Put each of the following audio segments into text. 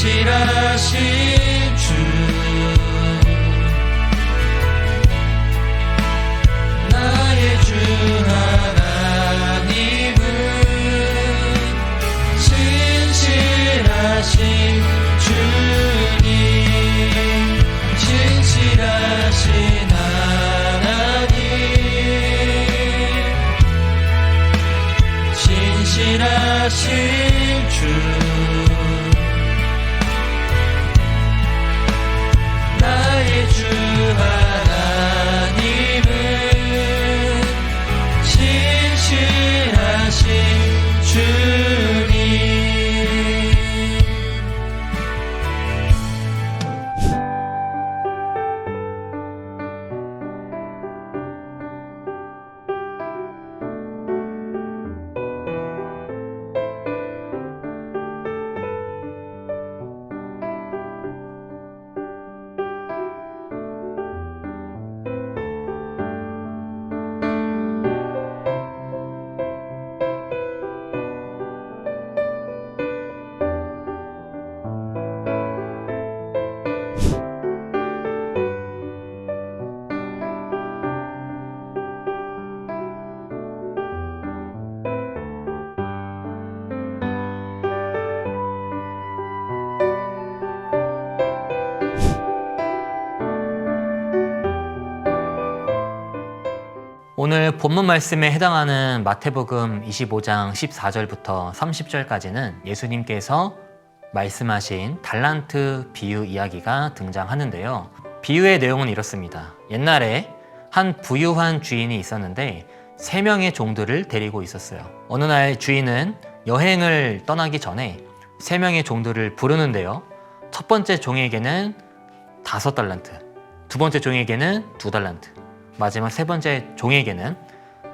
신실하신 주 나의 주 하나님은 신실하신 주님 신실하신 하나님 신실하신 주 나의 주 하나님은 신실하신 주님. 오늘 본문 말씀에 해당하는 마태복음 25장 14절부터 30절까지는 예수님께서 말씀하신 달란트 비유 이야기가 등장하는데요. 비유의 내용은 이렇습니다. 옛날에 한 부유한 주인이 있었는데 3명의 종들을 데리고 있었어요. 어느 날 주인은 여행을 떠나기 전에 3명의 종들을 부르는데요. 첫 번째 종에게는 5달란트, 두 번째 종에게는 2달란트, 마지막 3번째 종에게는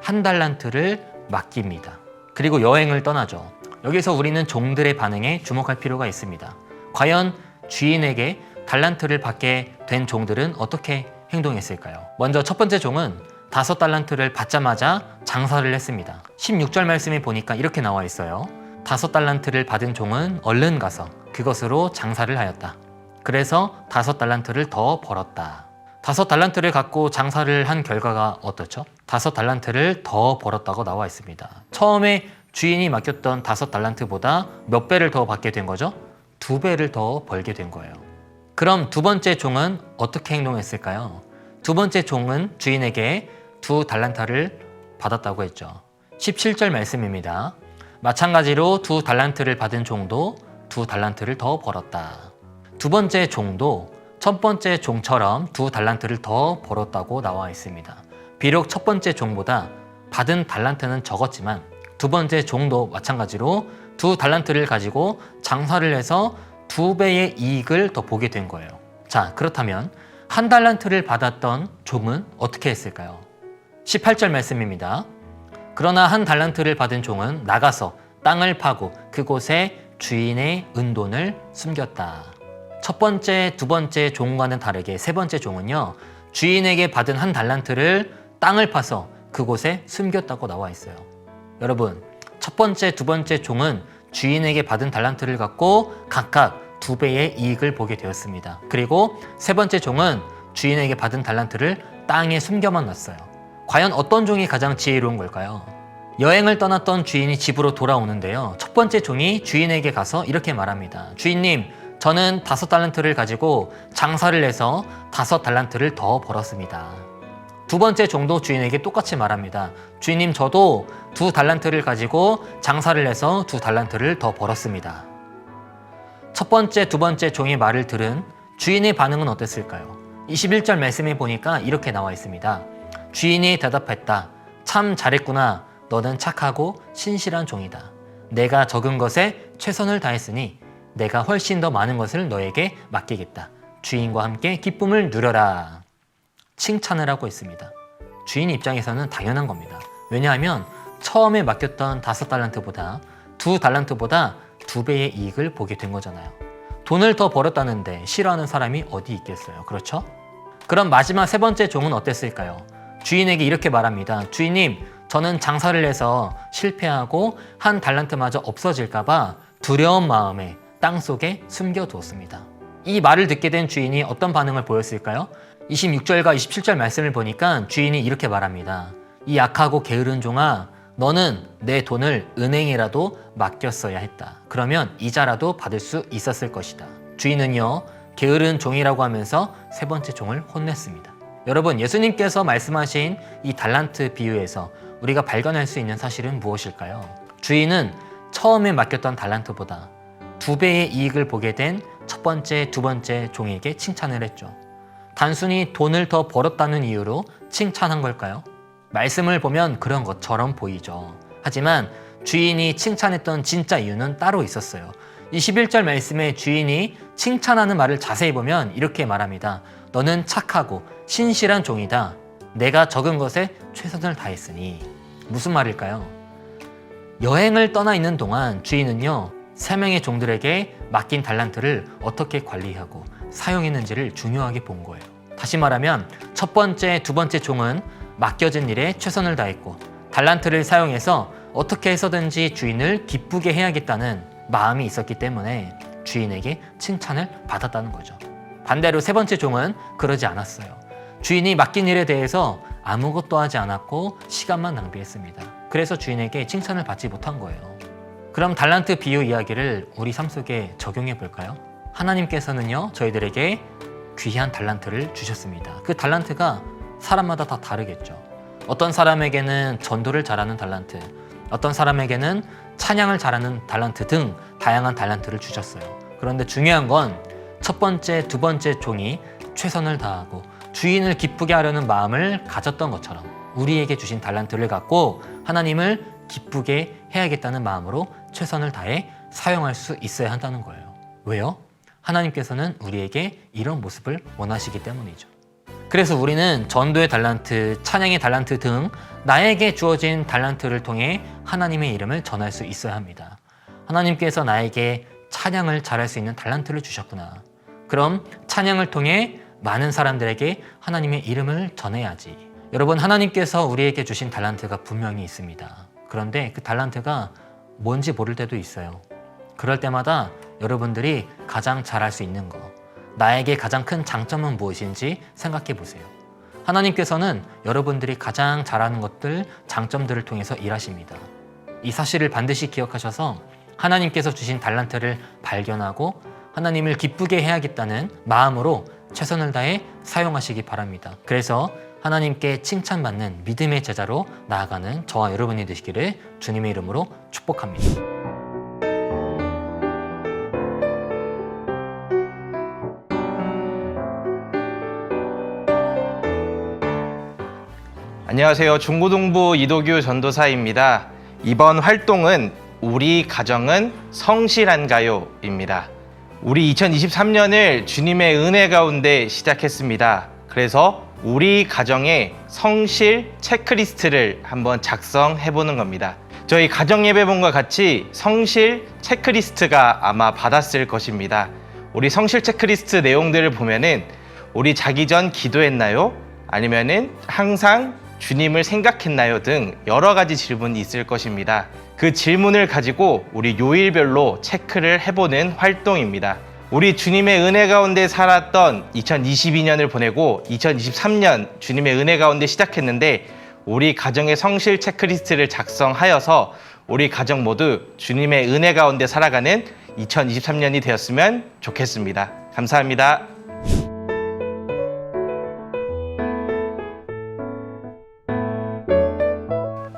1달란트를 맡깁니다. 그리고 여행을 떠나죠. 여기서 우리는 종들의 반응에 주목할 필요가 있습니다. 과연 주인에게 달란트를 받게 된 종들은 어떻게 행동했을까요? 먼저 첫 번째 종은 5달란트를 받자마자 장사를 했습니다. 16절 말씀에 보니까 이렇게 나와 있어요. 5달란트를 받은 종은 얼른 가서 그것으로 장사를 하였다. 그래서 5달란트를 더 벌었다. 5달란트를 갖고 장사를 한 결과가 어떻죠? 5달란트를 더 벌었다고 나와 있습니다. 처음에 주인이 맡겼던 5달란트보다 몇 배를 더 받게 된 거죠? 2배를 더 벌게 된 거예요. 그럼 두 번째 종은 어떻게 행동했을까요? 두 번째 종은 주인에게 2달란트를 받았다고 했죠. 17절 말씀입니다. 마찬가지로 2달란트를 받은 종도 2달란트를 더 벌었다. 두 번째 종도 첫 번째 종처럼 2달란트를 더 벌었다고 나와 있습니다. 비록 첫 번째 종보다 받은 달란트는 적었지만 두 번째 종도 마찬가지로 2달란트를 가지고 장사를 해서 2배의 이익을 더 보게 된 거예요. 자, 그렇다면 1달란트를 받았던 종은 어떻게 했을까요? 18절 말씀입니다. 그러나 1달란트를 받은 종은 나가서 땅을 파고 그곳에 주인의 은돈을 숨겼다. 첫 번째, 두 번째 종과는 다르게 세 번째 종은요, 주인에게 받은 1달란트를 땅을 파서 그곳에 숨겼다고 나와 있어요. 여러분, 첫 번째, 두 번째 종은 주인에게 받은 달란트를 갖고 각각 2배의 이익을 보게 되었습니다. 그리고 세 번째 종은 주인에게 받은 달란트를 땅에 숨겨만 놨어요. 과연 어떤 종이 가장 지혜로운 걸까요? 여행을 떠났던 주인이 집으로 돌아오는데요. 첫 번째 종이 주인에게 가서 이렇게 말합니다. 주인님, 저는 5달란트를 가지고 장사를 해서 5달란트를 더 벌었습니다. 두 번째 종도 주인에게 똑같이 말합니다. 주인님, 저도 2달란트를 가지고 장사를 해서 2달란트를 더 벌었습니다. 첫 번째, 두 번째 종의 말을 들은 주인의 반응은 어땠을까요? 21절 말씀에 보니까 이렇게 나와 있습니다. 주인이 대답했다. 참 잘했구나. 너는 착하고 신실한 종이다. 내가 적은 것에 최선을 다했으니 내가 훨씬 더 많은 것을 너에게 맡기겠다. 주인과 함께 기쁨을 누려라. 칭찬을 하고 있습니다. 주인 입장에서는 당연한 겁니다. 왜냐하면 처음에 맡겼던 5달란트보다 2달란트보다 2배의 이익을 보게 된 거잖아요. 돈을 더 벌었다는데 싫어하는 사람이 어디 있겠어요. 그렇죠? 그럼 마지막 세 번째 종은 어땠을까요? 주인에게 이렇게 말합니다. 주인님, 저는 장사를 해서 실패하고 1달란트마저 없어질까 봐 두려운 마음에 땅 속에 숨겨두었습니다. 이 말을 듣게 된 주인이 어떤 반응을 보였을까요? 26절과 27절 말씀을 보니까 주인이 이렇게 말합니다. 이 악하고 게으른 종아, 너는 내 돈을 은행에라도 맡겼어야 했다. 그러면 이자라도 받을 수 있었을 것이다. 주인은요, 게으른 종이라고 하면서 세 번째 종을 혼냈습니다. 여러분, 예수님께서 말씀하신 이 달란트 비유에서 우리가 발견할 수 있는 사실은 무엇일까요? 주인은 처음에 맡겼던 달란트보다 2배의 이익을 보게 된 첫 번째, 두 번째 종에게 칭찬을 했죠. 단순히 돈을 더 벌었다는 이유로 칭찬한 걸까요? 말씀을 보면 그런 것처럼 보이죠. 하지만 주인이 칭찬했던 진짜 이유는 따로 있었어요. 21절 말씀에 주인이 칭찬하는 말을 자세히 보면 이렇게 말합니다. 너는 착하고 신실한 종이다. 내가 적은 것에 최선을 다했으니. 무슨 말일까요? 여행을 떠나 있는 동안 주인은요, 3명의 종들에게 맡긴 달란트를 어떻게 관리하고 사용했는지를 중요하게 본 거예요. 다시 말하면 첫 번째, 두 번째 종은 맡겨진 일에 최선을 다했고 달란트를 사용해서 어떻게 해서든지 주인을 기쁘게 해야겠다는 마음이 있었기 때문에 주인에게 칭찬을 받았다는 거죠. 반대로 세 번째 종은 그러지 않았어요. 주인이 맡긴 일에 대해서 아무것도 하지 않았고 시간만 낭비했습니다. 그래서 주인에게 칭찬을 받지 못한 거예요. 그럼 달란트 비유 이야기를 우리 삶 속에 적용해 볼까요? 하나님께서는요, 저희들에게 귀한 달란트를 주셨습니다. 그 달란트가 사람마다 다 다르겠죠. 어떤 사람에게는 전도를 잘하는 달란트, 어떤 사람에게는 찬양을 잘하는 달란트 등 다양한 달란트를 주셨어요. 그런데 중요한 건 첫 번째, 두 번째 종이 최선을 다하고 주인을 기쁘게 하려는 마음을 가졌던 것처럼 우리에게 주신 달란트를 갖고 하나님을 기쁘게 해야겠다는 마음으로 최선을 다해 사용할 수 있어야 한다는 거예요. 왜요? 하나님께서는 우리에게 이런 모습을 원하시기 때문이죠. 그래서 우리는 전도의 달란트, 찬양의 달란트 등 나에게 주어진 달란트를 통해 하나님의 이름을 전할 수 있어야 합니다. 하나님께서 나에게 찬양을 잘할 수 있는 달란트를 주셨구나. 그럼 찬양을 통해 많은 사람들에게 하나님의 이름을 전해야지. 여러분, 하나님께서 우리에게 주신 달란트가 분명히 있습니다. 그런데 그 달란트가 뭔지 모를 때도 있어요. 그럴 때마다 여러분들이 가장 잘할 수 있는 거, 나에게 가장 큰 장점은 무엇인지 생각해 보세요. 하나님께서는 여러분들이 가장 잘하는 것들, 장점들을 통해서 일하십니다. 이 사실을 반드시 기억하셔서 하나님께서 주신 달란트를 발견하고 하나님을 기쁘게 해야겠다는 마음으로 최선을 다해 사용하시기 바랍니다. 그래서 하나님께 칭찬받는 믿음의 제자로 나아가는 저와 여러분이 되시기를 주님의 이름으로 축복합니다. 안녕하세요. 중고등부 이도규 전도사입니다. 이번 활동은 우리 가정은 성실한가요?입니다. 우리 2023년을 주님의 은혜 가운데 시작했습니다. 그래서 우리 가정의 성실 체크리스트를 한번 작성해보는 겁니다. 저희 가정예배본과 같이 성실 체크리스트가 아마 받았을 것입니다. 우리 성실 체크리스트 내용들을 보면은 우리 자기 전 기도했나요? 아니면은 항상 주님을 생각했나요? 등 여러 가지 질문이 있을 것입니다. 그 질문을 가지고 우리 요일별로 체크를 해보는 활동입니다. 우리 주님의 은혜 가운데 살았던 2022년을 보내고 2023년 주님의 은혜 가운데 시작했는데 우리 가정의 성실 체크리스트를 작성하여서 우리 가정 모두 주님의 은혜 가운데 살아가는 2023년이 되었으면 좋겠습니다. 감사합니다.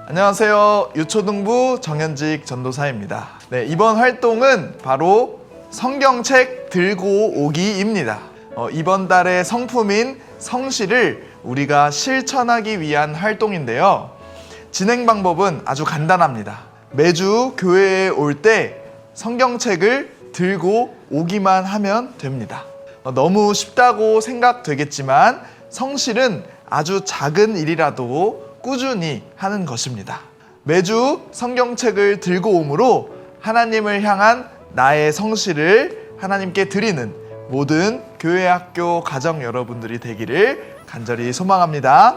안녕하세요. 유초등부 정현직 전도사입니다. 네, 이번 활동은 바로 성경책 들고 오기입니다. 이번 달의 성품인 성실을 우리가 실천하기 위한 활동인데요. 진행 방법은 아주 간단합니다. 매주 교회에 올 때 성경책을 들고 오기만 하면 됩니다. 너무 쉽다고 생각되겠지만 성실은 아주 작은 일이라도 꾸준히 하는 것입니다. 매주 성경책을 들고 오므로 하나님을 향한 나의 성실을 하나님께 드리는 모든 교회, 학교, 가정 여러분들이 되기를 간절히 소망합니다.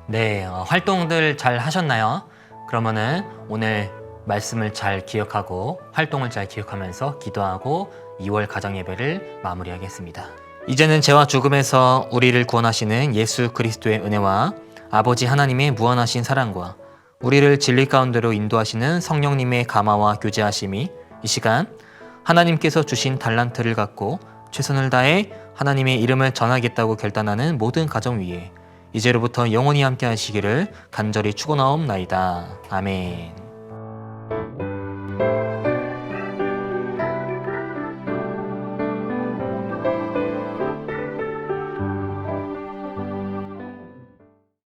네, 활동들 잘 하셨나요? 그러면은 오늘 말씀을 잘 기억하고 활동을 잘 기억하면서 기도하고 2월 가정 예배를 마무리하겠습니다. 이제는 죄와 죽음에서 우리를 구원하시는 예수 그리스도의 은혜와 아버지 하나님의 무한하신 사랑과 우리를 진리 가운데로 인도하시는 성령님의 감화와 교제하심이 이 시간 하나님께서 주신 달란트를 갖고 최선을 다해 하나님의 이름을 전하겠다고 결단하는 모든 가정 위에 이제로부터 영원히 함께 하시기를 간절히 축원하옵나이다. 아멘.